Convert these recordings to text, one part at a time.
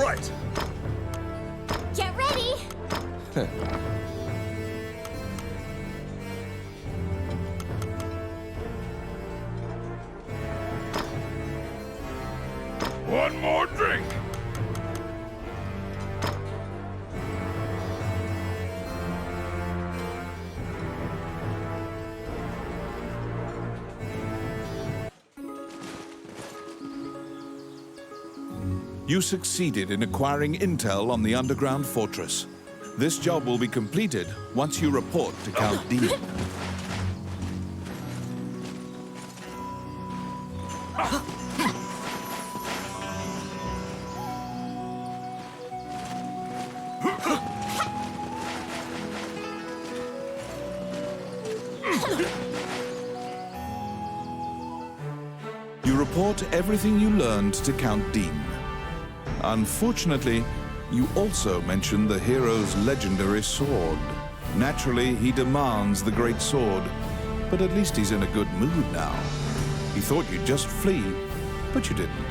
Right! Get ready! One more drink! You succeeded in acquiring intel on the underground fortress. This job will be completed once you report to Count Dean. You report everything you learned to Count Dean. Unfortunately, you also mention the hero's legendary sword. Naturally, he demands the great sword, but at least he's in a good mood now. He thought you'd just flee, but you didn't.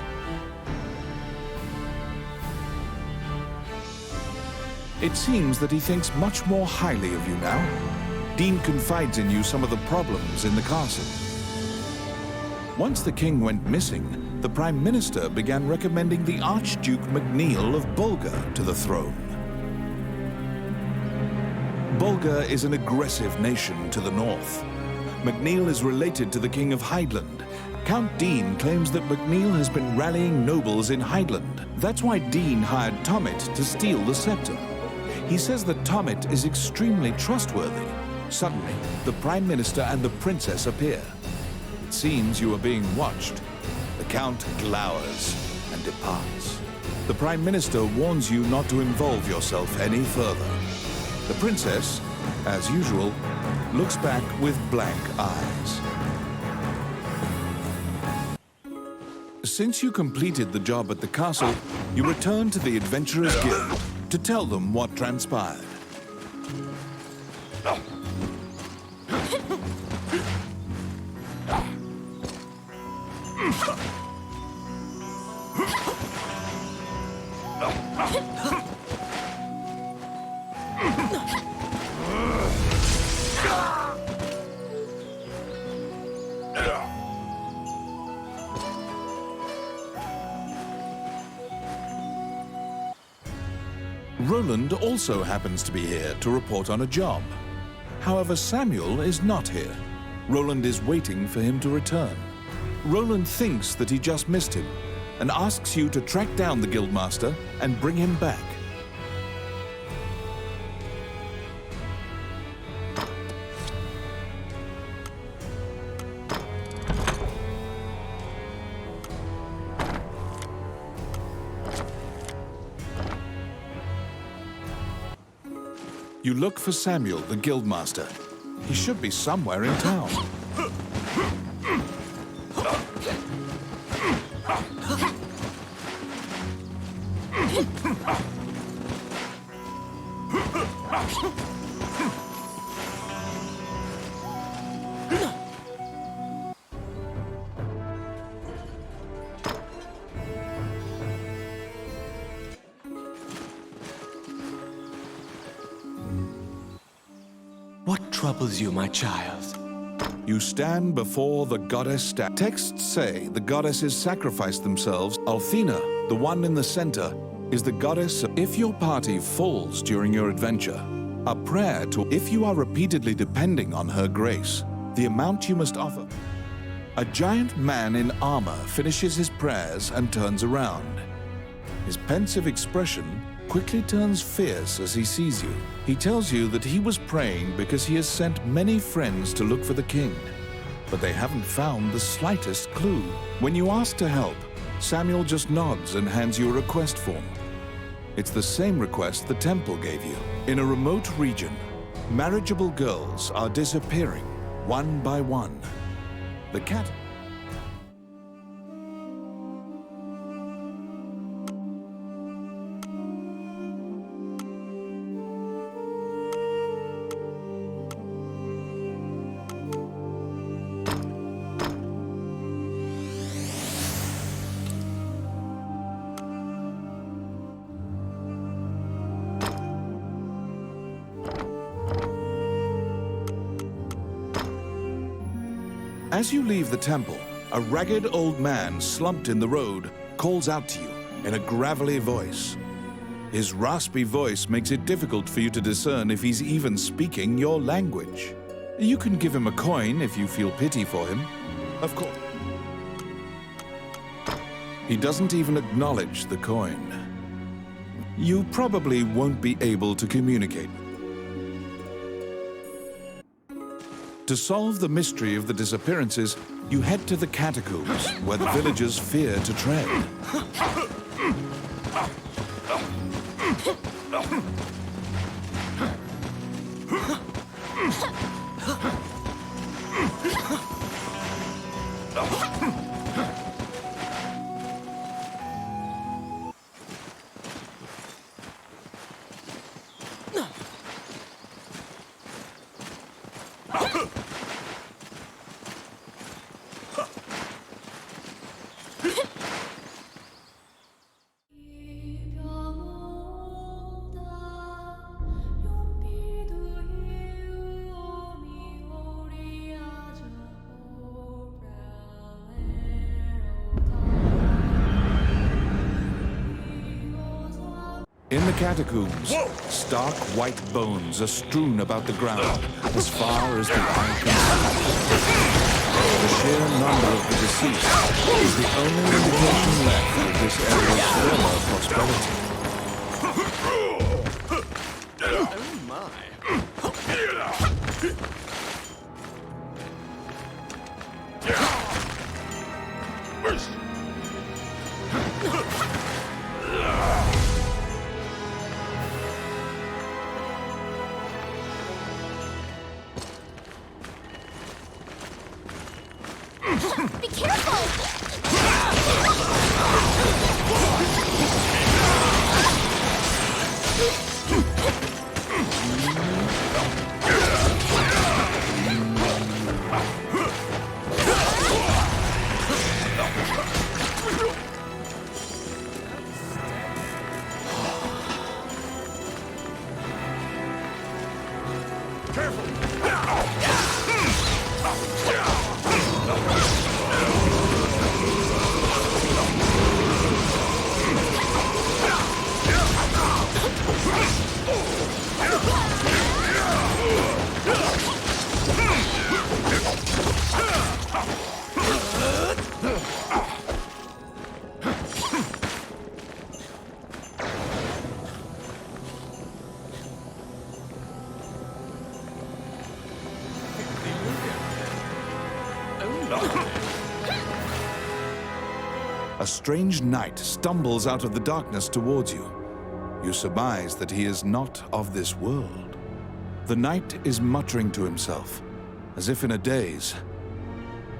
It seems that he thinks much more highly of you now. Dean confides in you some of the problems in the castle. Once the king went missing, the Prime Minister began recommending the Archduke MacNeil of Bulgar to the throne. Bulgar is an aggressive nation to the north. MacNeil is related to the King of Highland. Count Dean claims that MacNeil has been rallying nobles in Highland. That's why Dean hired Tommet to steal the scepter. He says that Tommet is extremely trustworthy. Suddenly, the Prime Minister and the Princess appear. It seems you are being watched. The Count glowers and departs. The Prime Minister warns you not to involve yourself any further. The Princess, as usual, looks back with blank eyes. Since you completed the job at the castle, you return to the Adventurers Guild to tell them what transpired. Roland also happens to be here to report on a job. However, Samuel is not here. Roland is waiting for him to return. Roland thinks that he just missed him and asks you to track down the Guildmaster and bring him back. You look for Samuel, the Guildmaster. He should be somewhere in town. What troubles you, my child? You stand before the goddess. Texts say the goddesses sacrificed themselves. Althena, the one in the center, is the goddess. If your party falls during your adventure, a prayer to, if you are repeatedly depending on her grace, the amount you must offer. A giant man in armor finishes his prayers and turns around. His pensive expression quickly turns fierce as he sees you. He tells you that he was praying because he has sent many friends to look for the king, but they haven't found the slightest clue. When you ask to help, Samuel just nods and hands you a request form. It's the same request the temple gave you. In a remote region, marriageable girls are disappearing one by one. The cat... As you leave the temple, a ragged old man slumped in the road calls out to you in a gravelly voice. His raspy voice makes it difficult for you to discern if he's even speaking your language. You can give him a coin if you feel pity for him. Of course. He doesn't even acknowledge the coin. You probably won't be able to communicate. To solve the mystery of the disappearances, you head to the catacombs, where the villagers fear to tread. In the catacombs, stark white bones are strewn about the ground as far as the eye can see. The sheer number of the deceased is the only indication left of this area's former prosperity. Oh my. Be careful! A strange knight stumbles out of the darkness towards you. You surmise that he is not of this world. The knight is muttering to himself, as if in a daze.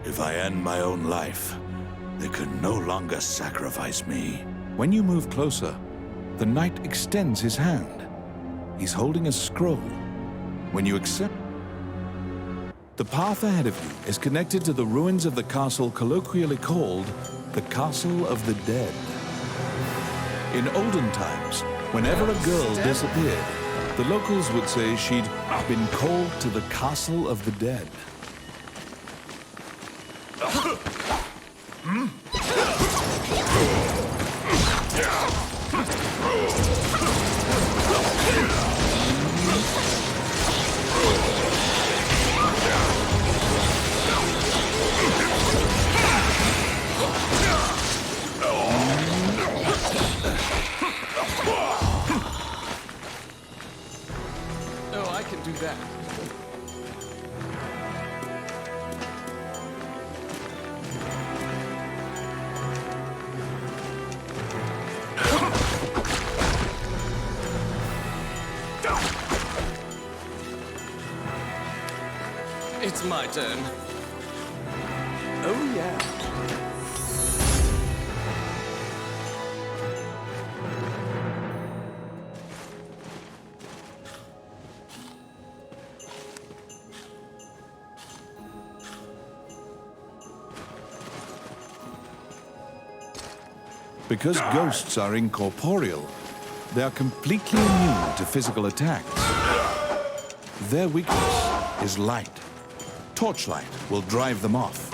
If I end my own life, they can no longer sacrifice me. When you move closer, the knight extends his hand. He's holding a scroll. When you accept, the path ahead of you is connected to the ruins of the castle colloquially called the Castle of the Dead. In olden times, whenever a girl disappeared, the locals would say she'd been called to the Castle of the Dead. Oh, I can do that. It's my turn. Oh, yeah. Because ghosts are incorporeal, they are completely immune to physical attacks. Their weakness is light. Torchlight will drive them off.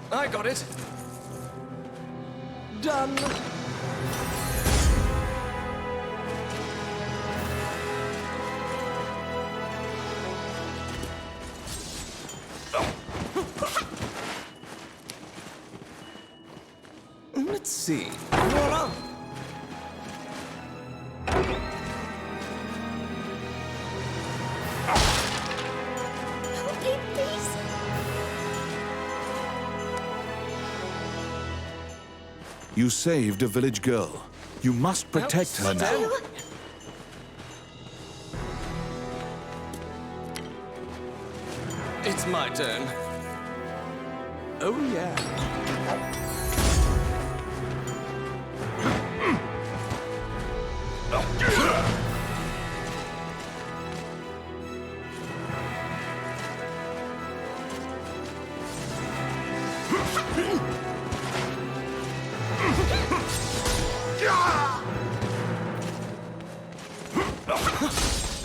I got it. Done. Let's see. Voila! Okay, please. You saved a village girl. You must protect her now. You. It's my turn. Oh, yeah.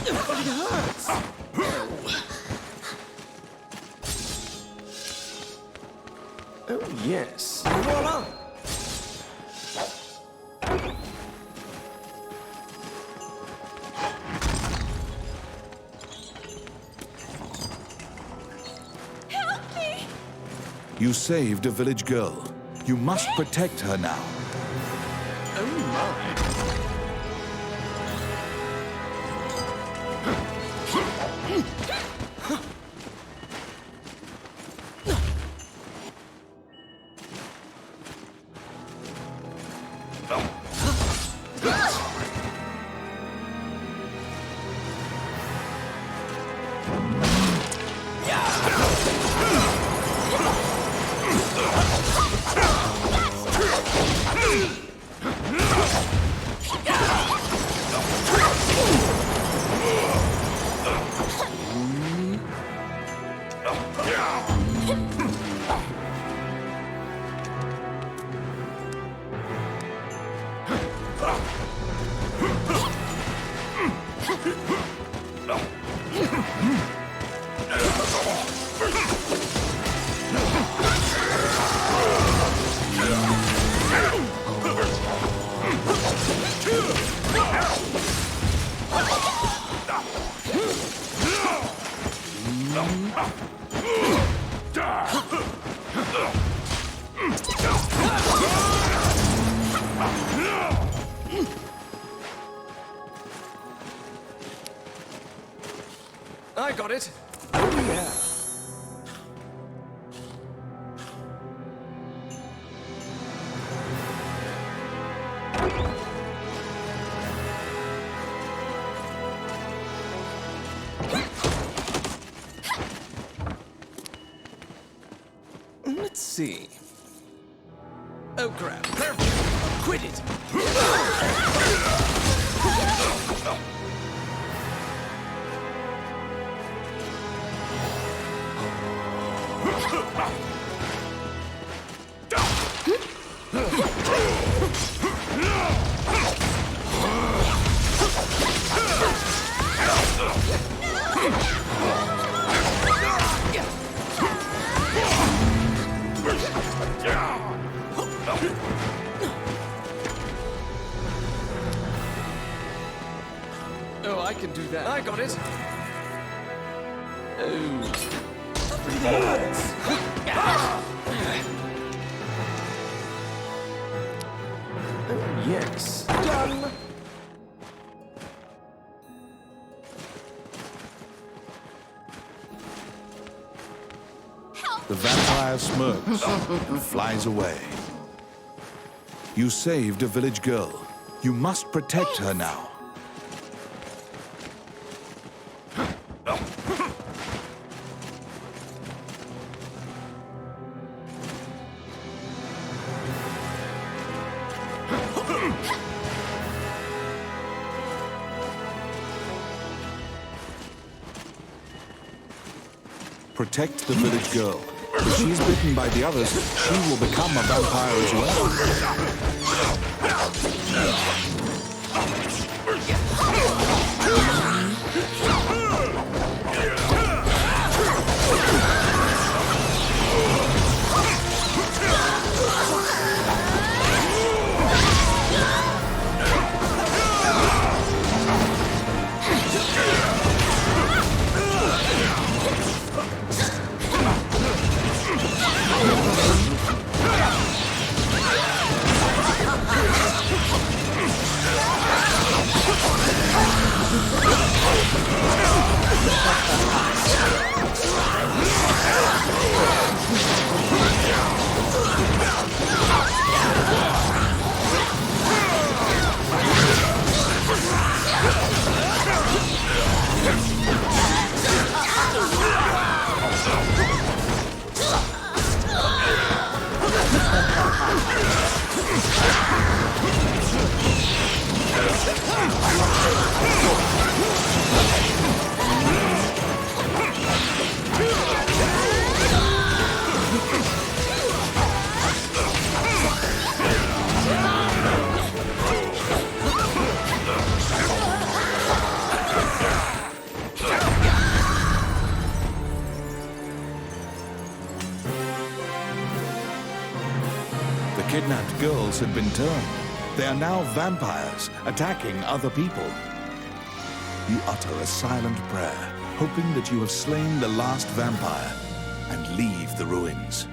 It hurts. Oh, yes. Voila! Help me. You saved a village girl. You must protect her now. Oh, my. I got it. Oh, yeah. Let's see. Oh, crap. Perfect. Quit it. Oh, I can do that. I got it. Oh, yes. Done. The vampire smirks and flies away. You saved a village girl. You must protect her now. Protect the village girl. If she's bitten by the others, she will become a vampire as well. The kidnapped girls had been turned. They are now vampires, attacking other people. You utter a silent prayer, hoping that you have slain the last vampire and leave the ruins.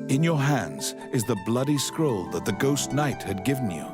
In your hands is the bloody scroll that the Ghost Knight had given you.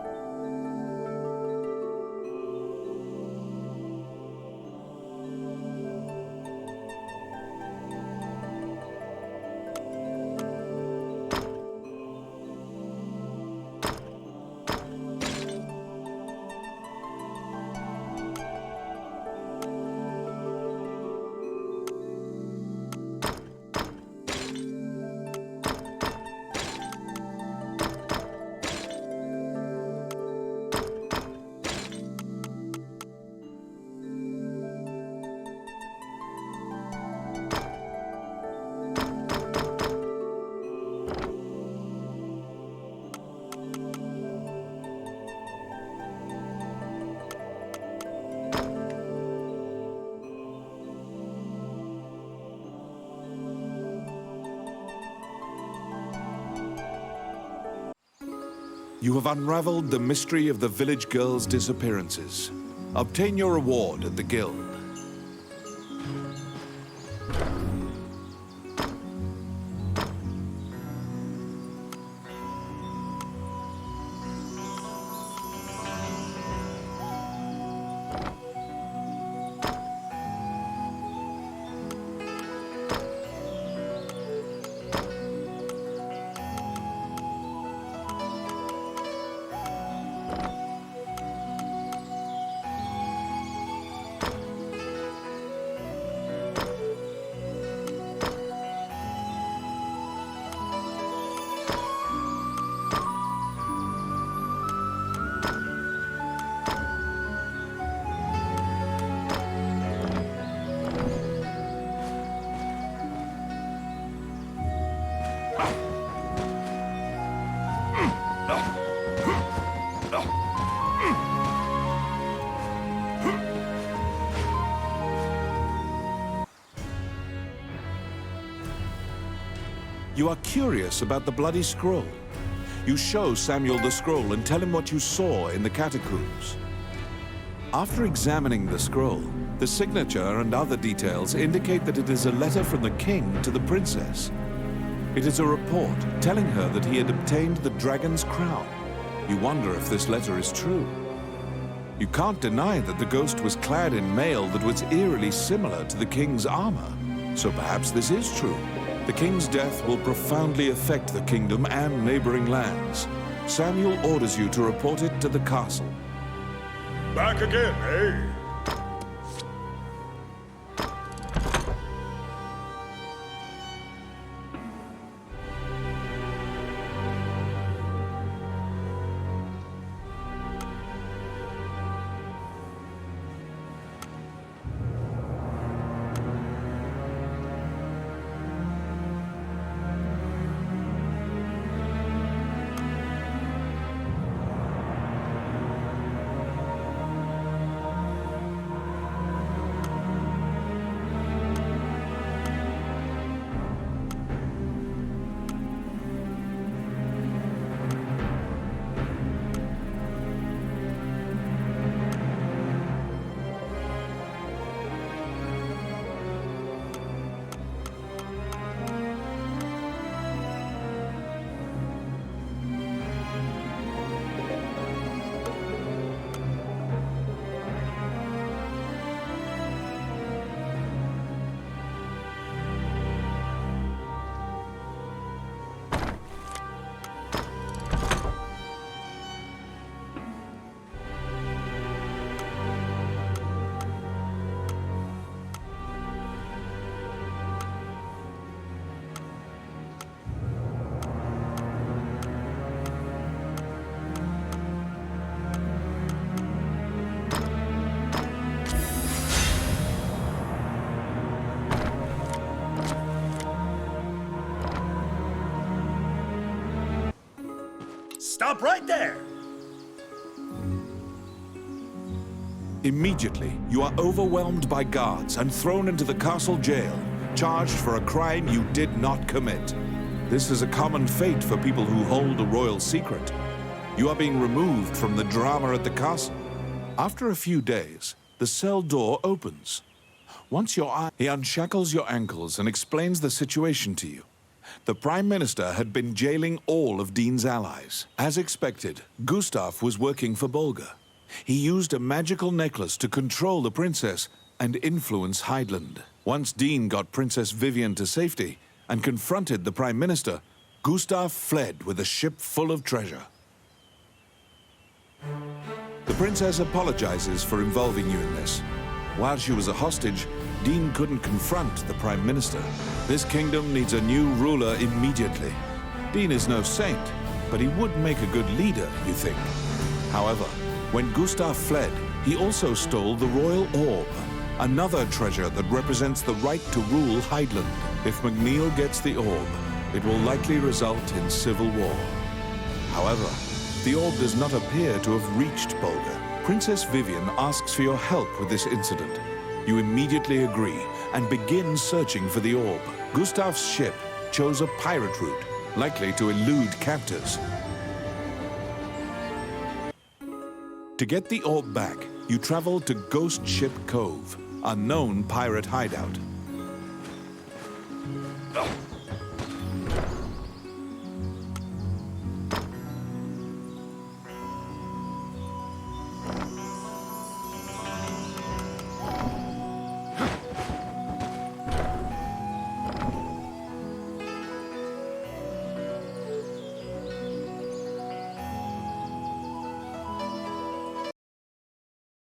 You have unraveled the mystery of the village girls' disappearances. Obtain your reward at the guild. You are curious about the bloody scroll. You show Samuel the scroll and tell him what you saw in the catacombs. After examining the scroll, the signature and other details indicate that it is a letter from the king to the princess. It is a report telling her that he had obtained the dragon's crown. You wonder if this letter is true. You can't deny that the ghost was clad in mail that was eerily similar to the king's armor. So perhaps this is true. The king's death will profoundly affect the kingdom and neighboring lands. Samuel orders you to report it to the castle. Back again, eh? Stop right there! Immediately, you are overwhelmed by guards and thrown into the castle jail, charged for a crime you did not commit. This is a common fate for people who hold a royal secret. You are being removed from the drama at the castle. After a few days, the cell door opens. Once he unshackles your ankles and explains the situation to you. The Prime Minister had been jailing all of Dean's allies. As expected, Gustav was working for Bolga. He used a magical necklace to control the princess and influence Heidland. Once Dean got Princess Vivian to safety and confronted the Prime Minister, Gustav fled with a ship full of treasure. The princess apologizes for involving you in this. While she was a hostage, Dean couldn't confront the Prime Minister. This kingdom needs a new ruler immediately. Dean is no saint, but he would make a good leader, you think. However, when Gustav fled, he also stole the royal orb, another treasure that represents the right to rule Heidland. If McNeil gets the orb, it will likely result in civil war. However, the orb does not appear to have reached Bolga. Princess Vivian asks for your help with this incident. You immediately agree and begin searching for the orb. Gustav's ship chose a pirate route, likely to elude captors. To get the orb back, you travel to Ghost Ship Cove, a known pirate hideout.